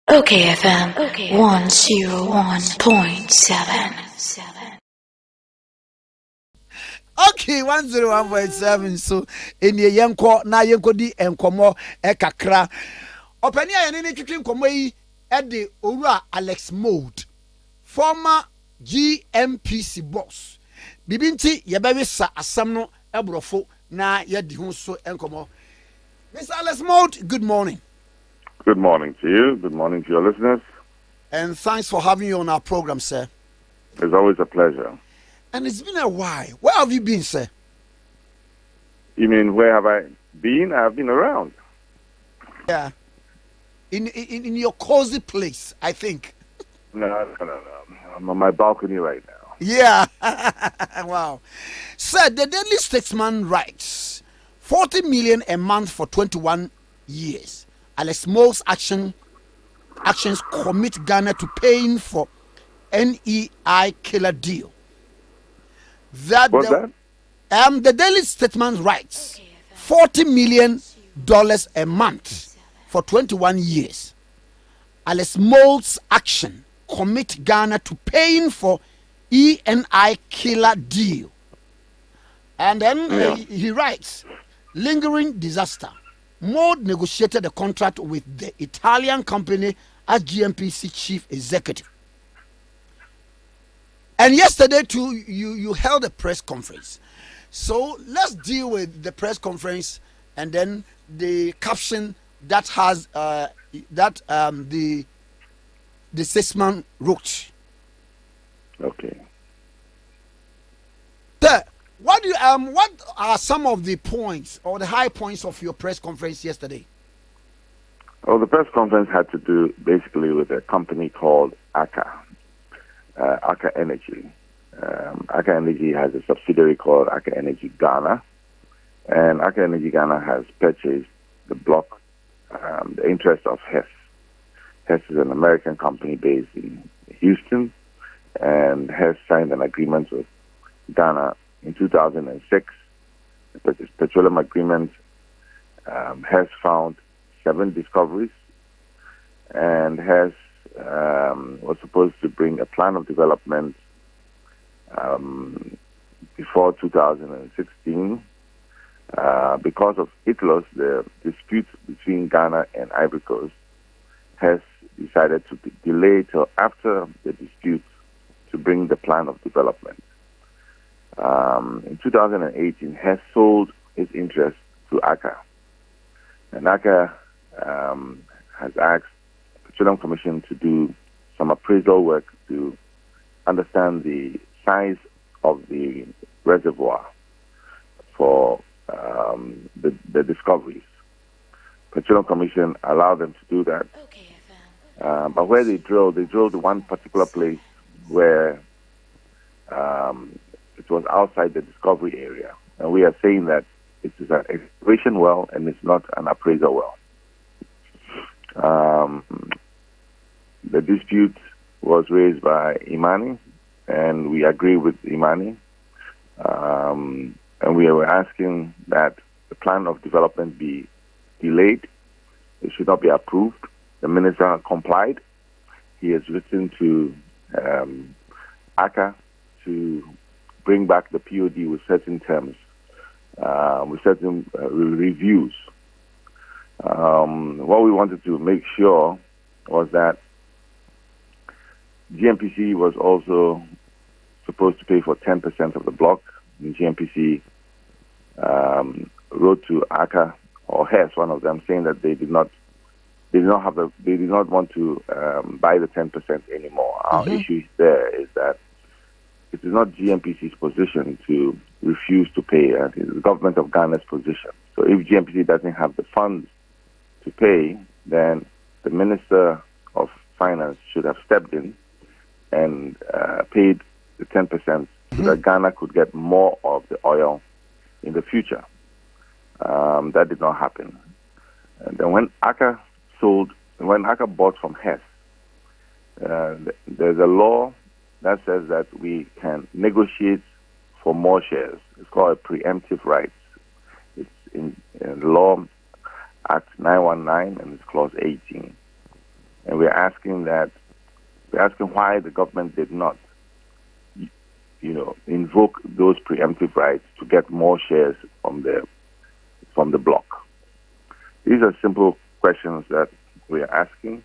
Okay, FM 101.7. Okay, 101.7. So, in the Yanko, na Yanko di enkomo kakra. Openi a yene twetwe nkomo yi e de owura Alex Mode, former GNPC boss. Bibi nti yebewisa asam no ebrofo na yedi ho so enkomo. Mr. Alex Mode, good morning. Good morning to you. Good morning to your listeners. And thanks for having you on our program, sir. It's always a pleasure. And it's been a while. Where have you been, sir? You mean where have I been? I've been around. Yeah. In your cozy place, I think. No. I'm on my balcony right now. Yeah. Wow. Sir, the Daily Statesman writes 40 million a month for 21 years. Alex Mo's actions commit Ghana to paying for NEI killer deal. What's that? The Daily Statesman writes $40 million a month for 21 years. Alex Mo's action commit Ghana to paying for ENI killer deal. And then he writes, lingering disaster. Mode negotiated a contract with the Italian company as GNPC chief executive. And yesterday too, you held a press conference. So let's deal with the press conference and then the caption that has the statesman wrote. Okay. Sir, what are some of the points or the high points of your press conference yesterday? Well, the press conference had to do basically with a company called ACA Energy. ACA Energy has a subsidiary called ACA Energy Ghana, and ACA Energy Ghana has purchased the block, the interest of Hess. Hess is an American company based in Houston, and Hess signed an agreement with Ghana in 2006. The petroleum agreement has found 7 discoveries, and has was supposed to bring a plan of development before 2016. Because of ITLOS, the dispute between Ghana and Ivory Coast, has decided to delay till after the dispute to bring the plan of development. In 2018, has sold its interest to ACA, and ACA has asked the Petroleum Commission to do some appraisal work to understand the size of the reservoir for the discoveries. Petroleum Commission allowed them to do that. But where they drilled one particular place where it was outside the discovery area. And we are saying that it is an exploration well and it's not an appraisal well. The dispute was raised by Imani, and we agree with Imani. And we were asking that the plan of development be delayed. It should not be approved. The minister complied. He has written to ACA to bring back the POD with certain terms, with certain reviews. What we wanted to make sure was that GNPC was also supposed to pay for 10% of the block. And GNPC wrote to ACA or Hess, one of them, saying that they did not want to buy the 10% anymore. Our issue there is that it is not GNPC's position to refuse to pay. It is the government of Ghana's position. So if GNPC doesn't have the funds to pay, then the Minister of Finance should have stepped in and paid the 10% so that Ghana could get more of the oil in the future. That did not happen. And then when ACA bought from Hess, there's a law that says that we can negotiate for more shares. It's called a preemptive rights. It's in Law Act 919, and it's clause 18. And we're asking why the government did not, invoke those preemptive rights to get more shares from the bloc. These are simple questions that we are asking,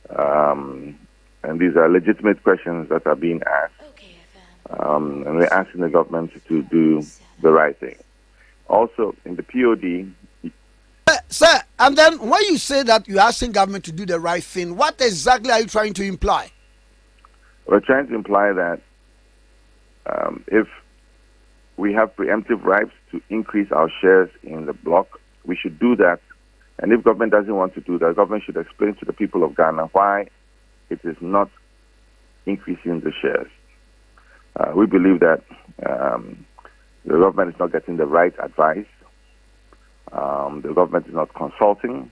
and these are legitimate questions that are being asked, and we're asking the government to do the right thing. Also, in the POD... Sir, and then when you say that you're asking government to do the right thing, what exactly are you trying to imply? We're trying to imply that if we have preemptive rights to increase our shares in the bloc, we should do that. And if government doesn't want to do that, government should explain to the people of Ghana why it is not increasing the shares. We believe that the government is not getting the right advice. The government is not consulting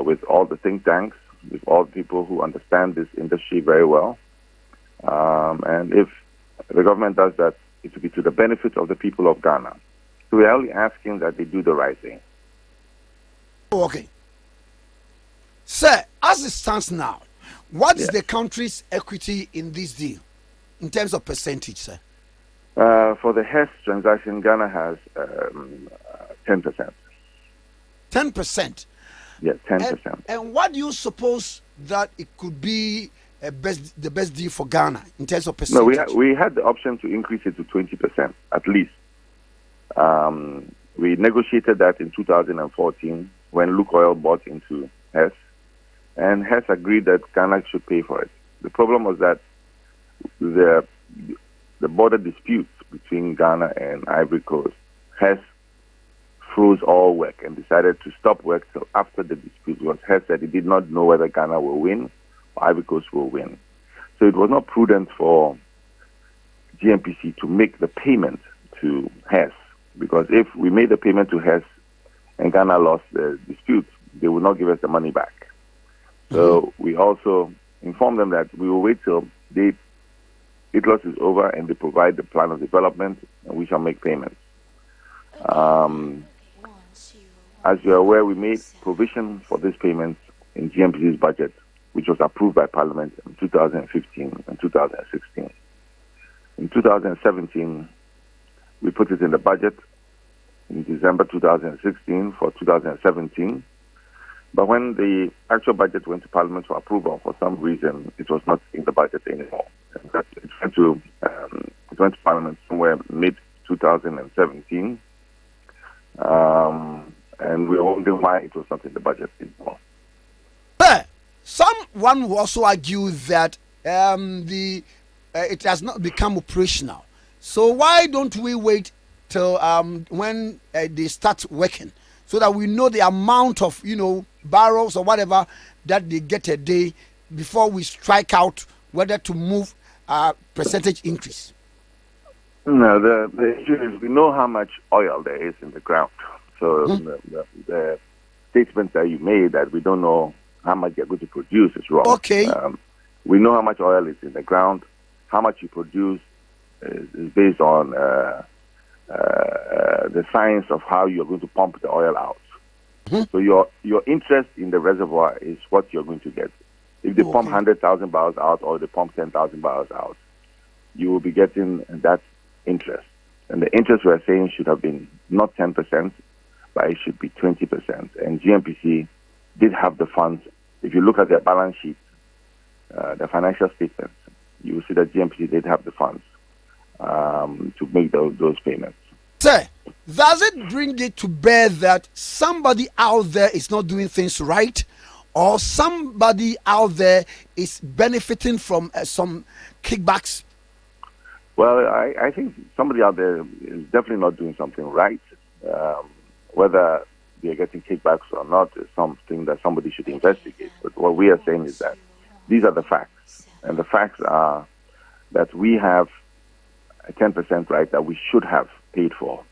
with all the think tanks, with all the people who understand this industry very well. And if the government does that, it will be to the benefit of the people of Ghana. So we are only asking that they do the right thing. Okay. Sir, as it stands now, what is the country's equity in this deal in terms of percentage, sir? For the HES transaction, Ghana has 10%. 10%? Yes, 10%. And what do you suppose that it could be the best deal for Ghana in terms of percentage? No, we had the option to increase it to 20% at least. We negotiated that in 2014 when Lukoil bought into HES, and HES agreed that Ghana should pay for it. The problem was that the border disputes between Ghana and Ivory Coast, HES froze all work and decided to stop work till after the dispute, because HES said it did not know whether Ghana will win or Ivory Coast will win. So it was not prudent for GNPC to make the payment to HES, because if we made the payment to HES and Ghana lost the dispute, they would not give us the money back. So we also informed them that we will wait till ITLOS is over and they provide the plan of development, and we shall make payments. As you're aware, we made provision for these payments in GNPC's budget, which was approved by Parliament in 2015 and 2016. In 2017, we put it in the budget in December 2016 for 2017. But when the actual budget went to Parliament for approval, for some reason, it was not in the budget anymore. It went to Parliament somewhere mid-2017. And we were wondering why it was not in the budget anymore. Someone will also argue that it has not become operational. So why don't we wait till when they start working, so that we know the amount of barrels or whatever that they get a day before we strike out whether to move percentage increase? No, the issue is we know how much oil there is in the ground. So the statement that you made that we don't know how much you're going to produce is wrong. Okay. We know how much oil is in the ground. How much you produce is based on the science of how you're going to pump the oil out. So your interest in the reservoir is what you're going to get. If they pump 100,000 barrels out or they pump 10,000 barrels out, you will be getting that interest. And the interest we're saying should have been not 10%, but it should be 20%. And GNPC did have the funds. If you look at their balance sheet, the financial statements, you will see that GNPC did have the funds to make those payments. Sir, does it bring it to bear that somebody out there is not doing things right, or somebody out there is benefiting from some kickbacks? Well, I think somebody out there is definitely not doing something right. Whether they're getting kickbacks or not is something that somebody should investigate. But what we are saying is that these are the facts. And the facts are that we have a 10% right that we should have paid for.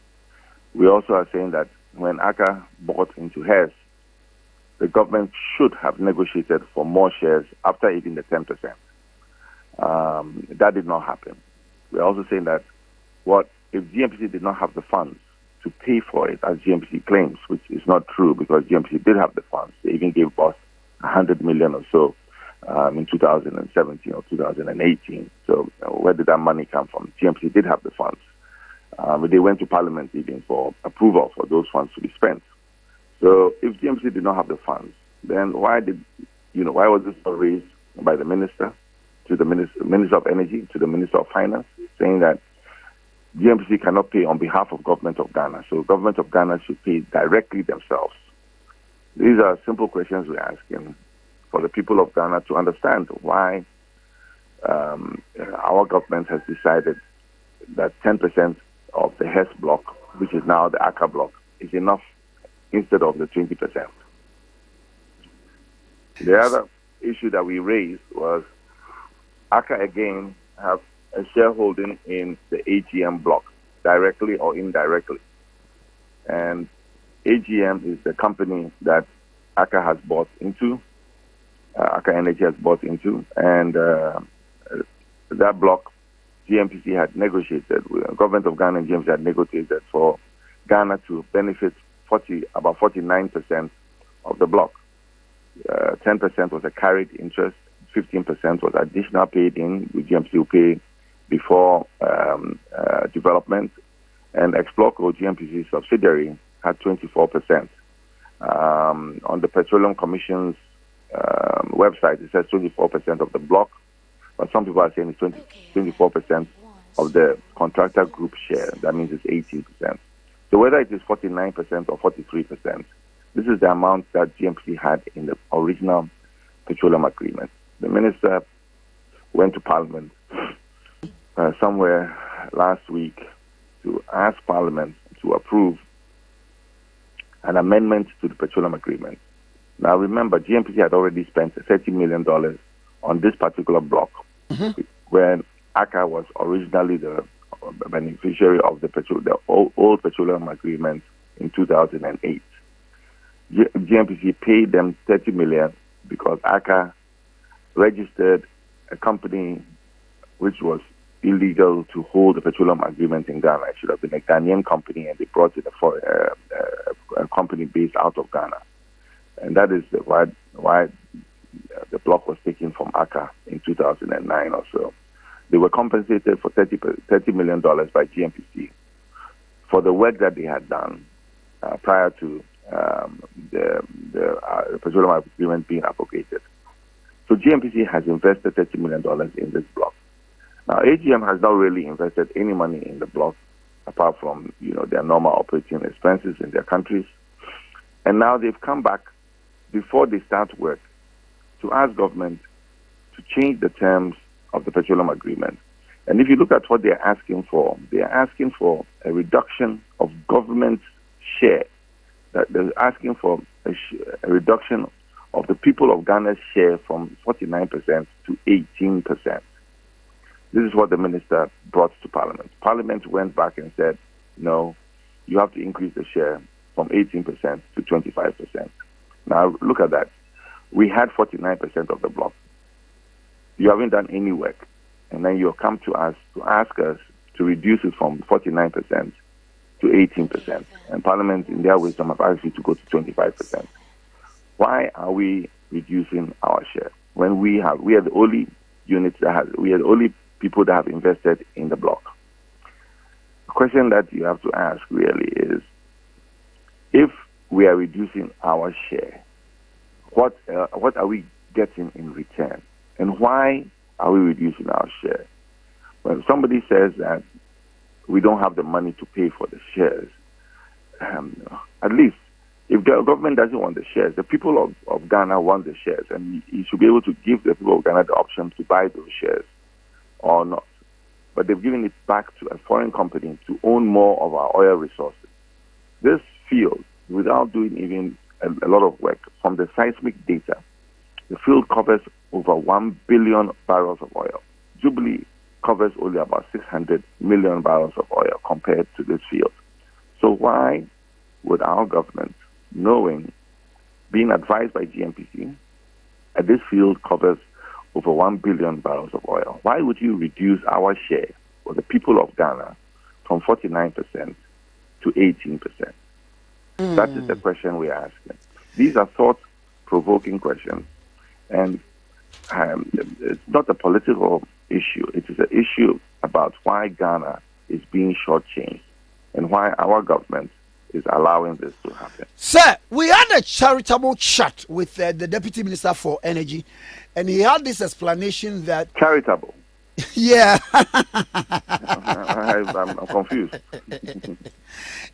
We also are saying that when ACA bought into HES, the government should have negotiated for more shares after even the 10%. That did not happen. We're also saying that if GNPC did not have the funds to pay for it, as GNPC claims, which is not true, because GNPC did have the funds. They even gave us 100 million or so in 2017 or 2018. So where did that money come from? GNPC did have the funds. But they went to Parliament even for approval for those funds to be spent. So if GNPC did not have the funds, then why was this not raised by the minister to the Minister of Energy, to the Minister of Finance, saying that GNPC cannot pay on behalf of Government of Ghana, so Government of Ghana should pay directly themselves? These are simple questions we're asking for the people of Ghana to understand why our government has decided that 10% of the HES block, which is now the ACA block, is enough instead of the 20%. The other issue that we raised was ACA again have a shareholding in the AGM block, directly or indirectly. And AGM is the company that ACA has bought into, ACA Energy has bought into, and that block, GNPC had negotiated, Government of Ghana and GNPC had negotiated for Ghana to benefit about 49% of the block. 10% was a carried interest, 15% was additional paid in, which GNPC will pay before development, and Exploco, GNPC's subsidiary, had 24%. On the Petroleum Commission's website, it says 24% of the block, but some people are saying it's 24% of the contractor group share. That means it's 18%. So whether it is 49% or 43%, this is the amount that GNPC had in the original petroleum agreement. The minister went to Parliament somewhere last week to ask Parliament to approve an amendment to the petroleum agreement. Now remember, GNPC had already spent $30 million on this particular block when ACA was originally the beneficiary of the old petroleum agreement in 2008. GNPC paid them $30 million because ACA registered a company which was illegal to hold the petroleum agreement in Ghana. It should have been a Ghanaian company, and they brought in a company based out of Ghana. And that is why the block was taken from ACA in 2009 or so. They were compensated for $30 million by GNPC for the work that they had done prior to the petroleum agreement being abrogated. So GNPC has invested $30 million in this block. Now, AGM has not really invested any money in the block, apart from their normal operating expenses in their countries. And now they've come back before they start work to ask government to change the terms of the petroleum agreement. And if you look at what they're asking for a reduction of government share. That they're asking for a reduction of the people of Ghana's share from 49% to 18%. This is what the minister brought to Parliament. Parliament went back and said, no, you have to increase the share from 18% to 25%. Now, look at that. We had 49% of the block. You haven't done any work. And then you'll come to us to ask us to reduce it from 49% to 18%. And Parliament, in their wisdom, have asked you to go to 25%. Why are we reducing our share when we are the only units we are the only people that have invested in the block? The question that you have to ask really is, if we are reducing our share, what are we getting in return, and why are we reducing our share? When somebody says that we don't have the money to pay for the shares, at least if the government doesn't want the shares, the people of Ghana want the shares, and you should be able to give the people of Ghana the option to buy those shares or not. But they've given it back to a foreign company to own more of our oil resources. This field, without doing even a lot of work, from the seismic data, the field covers over 1 billion barrels of oil. Jubilee covers only about 600 million barrels of oil compared to this field. So why would our government, being advised by GNPC, that this field covers over 1 billion barrels of oil, why would you reduce our share for the people of Ghana from 49% to 18%? That is the question we are asking. These are thought-provoking questions. And it's not a political issue. It is an issue about why Ghana is being shortchanged and why our government is allowing this to happen. Sir, we had a charitable chat with the Deputy Minister for Energy, and he had this explanation that... Charitable? Yeah. I'm confused.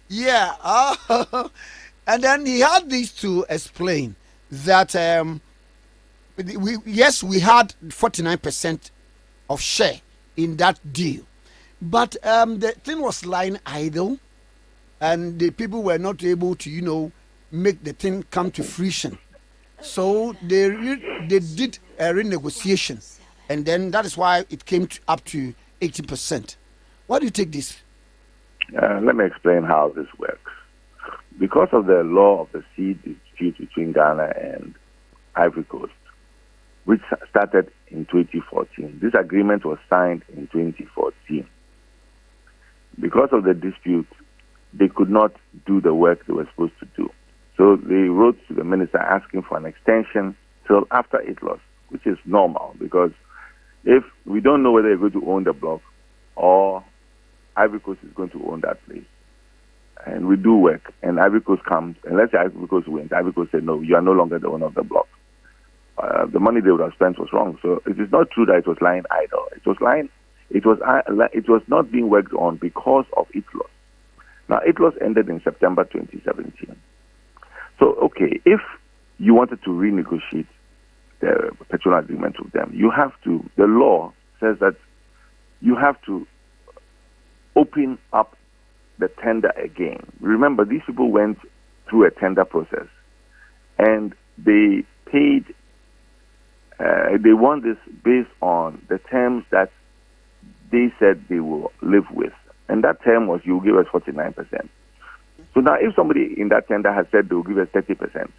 Yeah. And then he had this to explain that, we had 49% of share in that deal, but the thing was lying idle, and the people were not able to, make the thing come to fruition. So they did a renegotiation, and then that is why it came up to 80%. What do you take this? Let me explain how this works. Because of the law of the sea dispute between Ghana and Ivory Coast, which started in 2014, this agreement was signed in 2014. Because of the dispute, they could not do the work they were supposed to do. So they wrote to the minister asking for an extension till after ITLOS, which is normal, because if we don't know whether you're going to own the block or Ivory Coast is going to own that place, and we do work, and Ivory Coast comes, and let's say Ivory Coast wins, Ivory Coast said, no, you are no longer the owner of the block. The money they would have spent was wrong. So it is not true that it was lying idle. It was not being worked on because of ITLOS. Now, ITLOS ended in September 2017. So, okay, if you wanted to renegotiate the petroleum agreement with them, the law says that you have to open up the tender again. Remember, these people went through a tender process, and they paid, they won this based on the terms that they said they will live with. And that term was, you will give us 49%. So now if somebody in that tender has said they will give us 30%,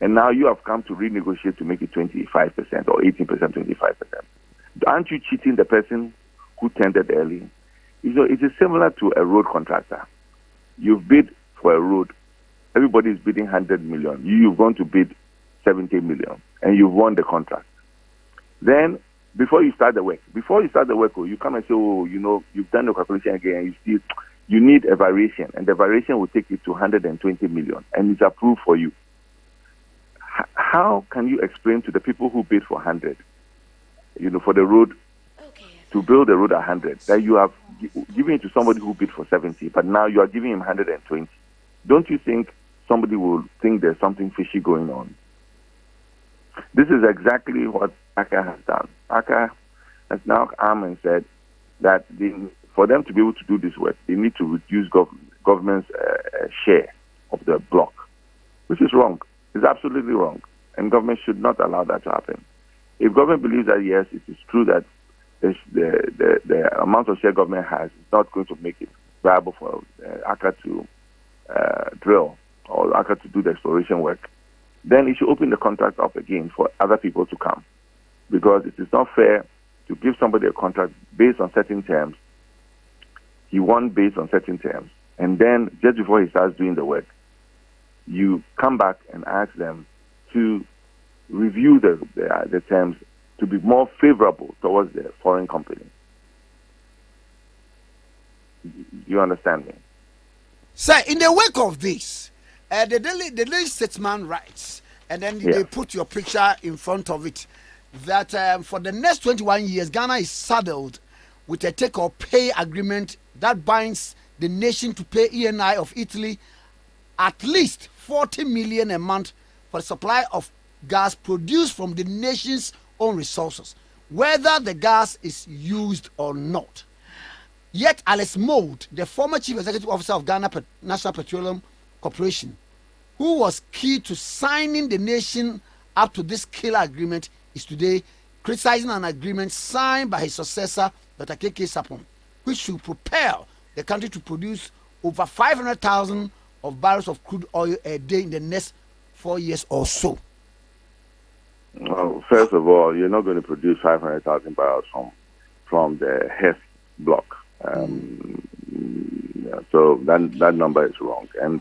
and now you have come to renegotiate to make it 25% or 18%, 25%, aren't you cheating the person who tendered early? It is similar to a road contractor. You've bid for a road. Everybody is bidding 100 million. You've gone to bid 70 million, and you've won the contract. Then, before you start the work, you come and say, you've done the calculation again, and you need a variation, and the variation will take you to 120 million, and it's approved for you. How can you explain to the people who bid for 100, for the road, to build the road at 100, that you have given it to somebody who bid for 70, but now you are giving him 120? Don't you think somebody will think there's something fishy going on? This is exactly what ACA has done. ACA has now come and said that for them to be able to do this work, they need to reduce government's share of the block, which is wrong. It's absolutely wrong, and government should not allow that to happen. If government believes that, yes, it is true that the amount of share government has is not going to make it viable for ACA to drill or ACA to do the exploration work, then it should open the contract up again for other people to come. Because it is not fair to give somebody a contract based on certain terms. He won based on certain terms. And then just before he starts doing the work, you come back and ask them to review the terms to be more favorable towards the foreign company. You understand me? Sir, in the wake of this, the Daily Statesman writes, and then they put your picture in front of it, that for the next 21 years, Ghana is saddled with a take-or-pay agreement that binds the nation to pay ENI of Italy at least 40 million a month for the supply of gas produced from the nation's own resources, whether the gas is used or not. Yet Alex Mould, the former chief executive officer of Ghana National Petroleum Corporation, who was key to signing the nation up to this killer agreement, is today criticizing an agreement signed by his successor, Dr. K.K. Sapon, which should propel the country to produce over 500,000 of barrels of crude oil a day in the next 4 years or so. Well, first of all, you're not going to produce 500,000 barrels from the Hess block. So that number is wrong. And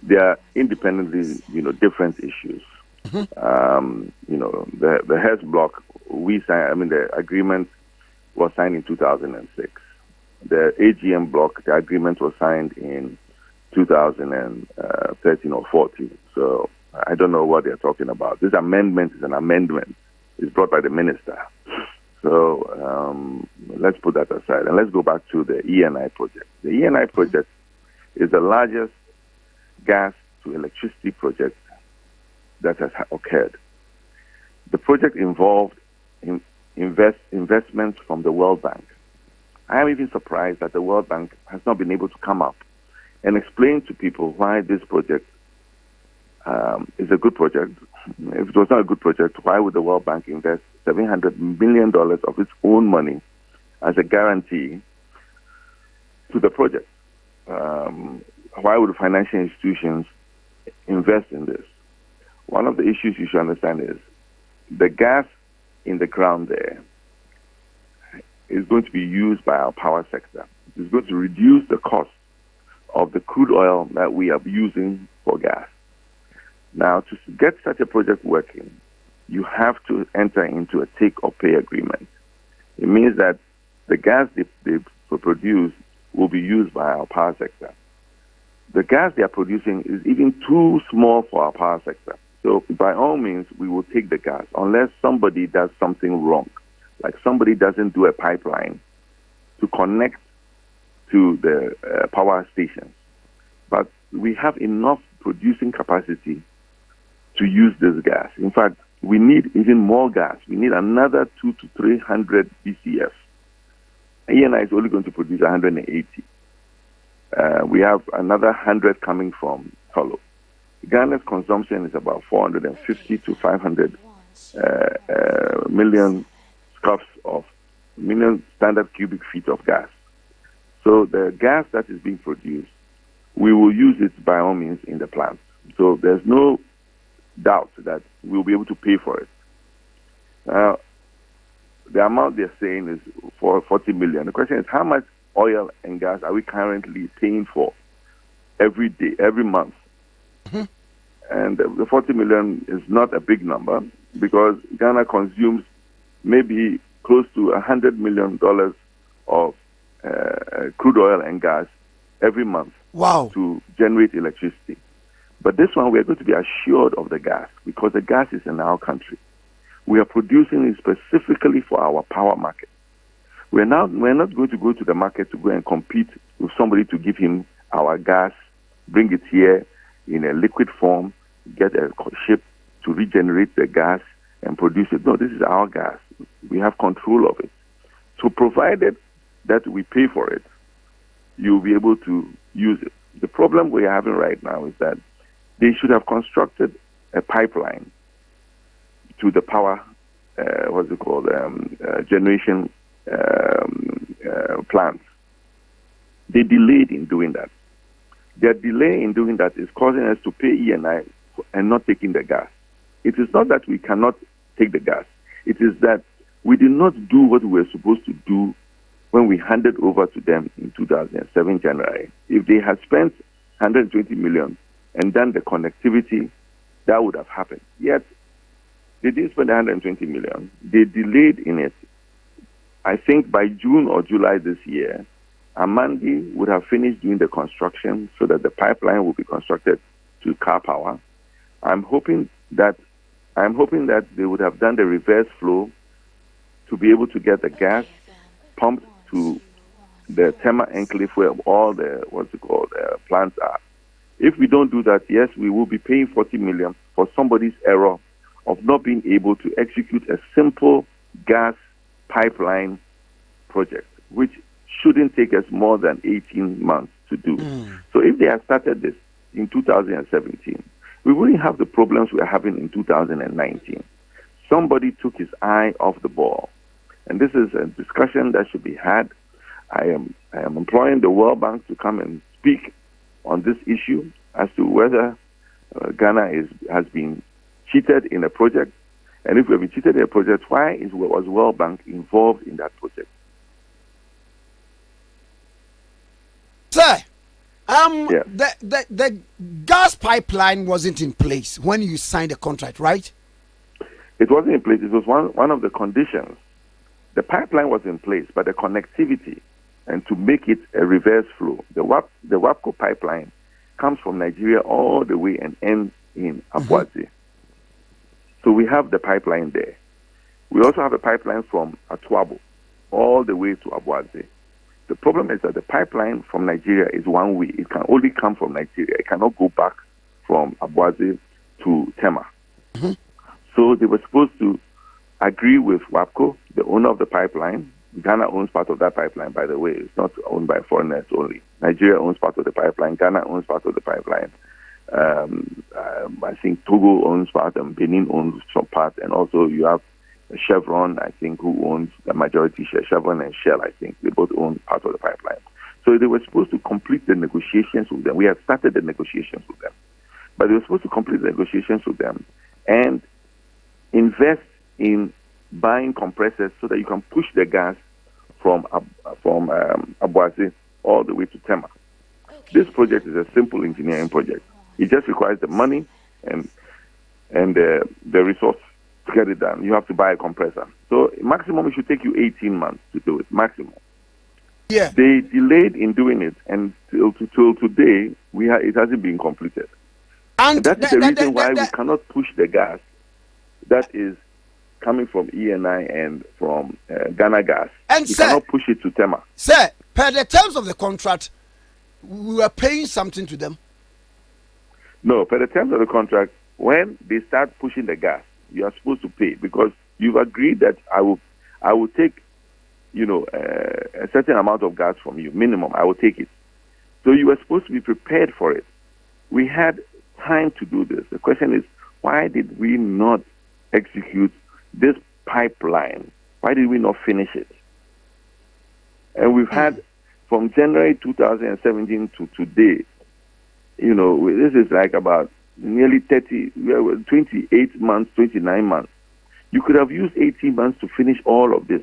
they are independently, different issues. The Hess block, we signed, the agreement was signed in 2006. The AGM block, the agreement was signed in 2013 or 14. So I don't know what they're talking about. This amendment is an amendment. It's brought by the minister. So let's put that aside and let's go back to the ENI project. The ENI project is the largest gas to electricity project that has occurred. The project involved investments from the World Bank. I am even surprised that the World Bank has not been able to come up and explain to people why this project is a good project. If it was not a good project, why would the World Bank invest $700 million of its own money as a guarantee to the project? Why would financial institutions invest in this? One of the issues you should understand is the gas in the ground there is going to be used by our power sector. It's going to reduce the cost of the crude oil that we are using for gas. Now, to get such a project working, you have to enter into a take or pay agreement. It means that the gas they produce will be used by our power sector. The gas they are producing is even too small for our power sector. So by all means, we will take the gas unless somebody does something wrong, like somebody doesn't do a pipeline to connect to the power stations. But we have enough producing capacity to use this gas. In fact, we need even more gas. We need another 200 to 300 BCF. ENI is only going to produce 180. We have another 100 coming from Tolo. Ghana's consumption is about 450 to 500 million million standard cubic feet of gas. So the gas that is being produced, we will use it by all means in the plant. So there's no doubt that we'll be able to pay for it. Now, the amount they're saying is for 40 million. The question is, how much oil and gas are we currently paying for every day, every month? And the 40 million is not a big number because Ghana consumes maybe close to $100 million of crude oil and gas every month to generate electricity. But this one, we are going to be assured of the gas because the gas is in our country. We are producing it specifically for our power market. We're not going to go to the market to go and compete with somebody to give him our gas, bring it here in a liquid form, get a ship to regenerate the gas and produce it. No, this is our gas. We have control of it. So provided that we pay for it, you'll be able to use it. The problem we're having right now is that they should have constructed a pipeline to the power, generation plants. They delayed in doing that. Their delay in doing that is causing us to pay ENI and not taking the gas. It is not that we cannot take the gas. It is that we did not do what we were supposed to do when we handed over to them in 2007 January. If they had spent 120 million and done the connectivity, that would have happened. Yet, they didn't spend 120 million. They delayed in it. I think by June or July this year, Amandi would have finished doing the construction so that the pipeline will be constructed to car power. I'm hoping that they would have done the reverse flow to be able to get the gas pumped to the Tema enclave where all the plants are. If we don't do that, yes, we will be paying 40 million for somebody's error of not being able to execute a simple gas pipeline project, which shouldn't take us more than 18 months to do. So if they had started this in 2017, we wouldn't have the problems we are having in 2019. Somebody took his eye off the ball. And this is a discussion that should be had. I am employing the World Bank to come and speak on this issue as to whether Ghana has been cheated in a project. And if we have been cheated in a project, why was World Bank involved in that project? Sir, Yeah. The gas pipeline wasn't in place when you signed the contract, right? It wasn't in place. It was one of the conditions. The pipeline was in place, but the connectivity and to make it a reverse flow. The WAPCO pipeline comes from Nigeria all the way and ends in Abuazi. So we have the pipeline there. We also have a pipeline from Atuabo all the way to Abuazi. The problem is that the pipeline from Nigeria is one way. It can only come from Nigeria. It cannot go back from Abuazi to Tema. So they were supposed to agree with WAPCO, the owner of the pipeline. Ghana owns part of that pipeline, by the way. It's not owned by foreigners only. Nigeria owns part of the pipeline. Ghana owns part of the pipeline. I think Togo owns part and Benin owns some part. And also you have Chevron, I think, who owns the majority share. Chevron and Shell, I think, they both own part of the pipeline. So they were supposed to complete the negotiations with them. We had started the negotiations with them. But they were supposed to complete the negotiations with them and invest in buying compressors so that you can push the gas from Abuazi all the way to Tema. This project is a simple engineering project. It just requires the money and the resource to get it done. You have to buy a compressor. So maximum it should take you 18 months to do it, maximum. Yeah. They delayed in doing it, and till today, it hasn't been completed. And that is the reason why we cannot push the gas that is coming from ENI and from Ghana Gas. And we cannot push it to Tema. Sir, per the terms of the contract, we were paying something to them. No, per the terms of the contract, when they start pushing the gas, you are supposed to pay because you've agreed that I will take, a certain amount of gas from you, minimum. I will take it. So you were supposed to be prepared for it. We had time to do this. The question is, why did we not execute this pipeline? Why did we not finish it? And we've had from January 2017 to today, this is like about nearly 28 months, 29 months. You could have used 18 months to finish all of this.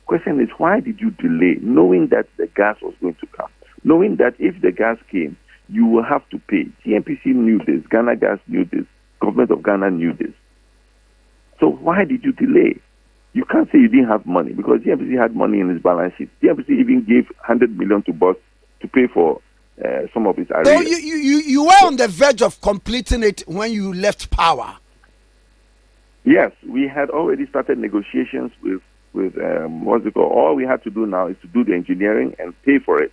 Question is, why did you delay, knowing that the gas was going to come? Knowing that if the gas came, you will have to pay. GNPC knew this, Ghana Gas knew this, government of Ghana knew this. So why did you delay? You can't say you didn't have money because GNPC had money in his balance sheet. GNPC even gave 100 million to BOSS to pay for some of his arrears. So you were on the verge of completing it when you left power. Yes, we had already started negotiations with what's it called? All we had to do now is to do the engineering and pay for it.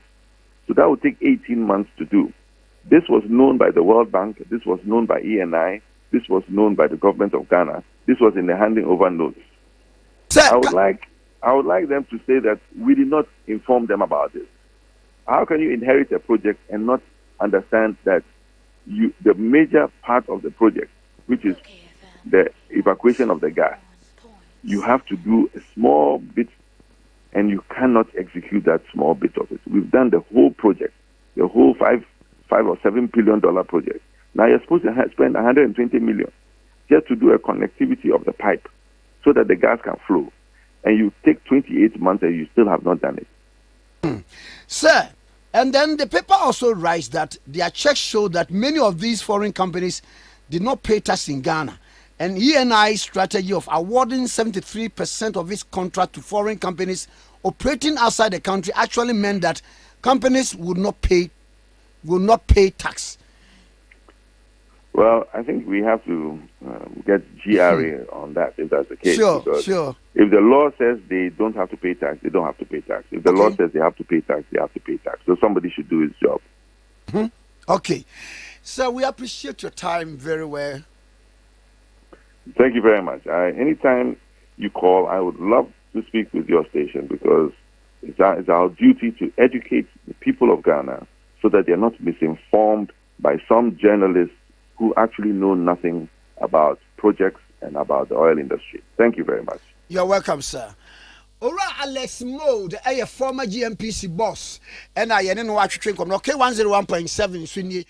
So that would take 18 months to do. This was known by the World Bank. This was known by ENI. This was known by the government of Ghana. This was in the handing over notes. Sir, I would like them to say that we did not inform them about this. How can you inherit a project and not understand that the major part of the project, which is the evacuation of the gas, you have to do a small bit and you cannot execute that small bit of it. We've done the whole project, the whole $5 or $7 billion project. Now you're supposed to spend 120 million just to do a connectivity of the pipe so that the gas can flow. And you take 28 months and you still have not done it. Sir, and then the paper also writes that their checks show that many of these foreign companies did not pay tax in Ghana. And ENI's strategy of awarding 73% of its contract to foreign companies operating outside the country actually meant that companies would not pay tax. Well, I think we have to get GRA on that if that's the case. Sure. If the law says they don't have to pay tax, they don't have to pay tax. If the law says they have to pay tax, they have to pay tax. So somebody should do his job. Okay. So we appreciate your time very well. Thank you very much. Anytime you call, I would love to speak with your station because it's our duty to educate the people of Ghana so that they're not misinformed by some journalists who actually know nothing about projects and about the oil industry. Thank you very much. You're welcome, sir. Ora Alex Mode, a former GNPC boss, and I know what you think of K101.7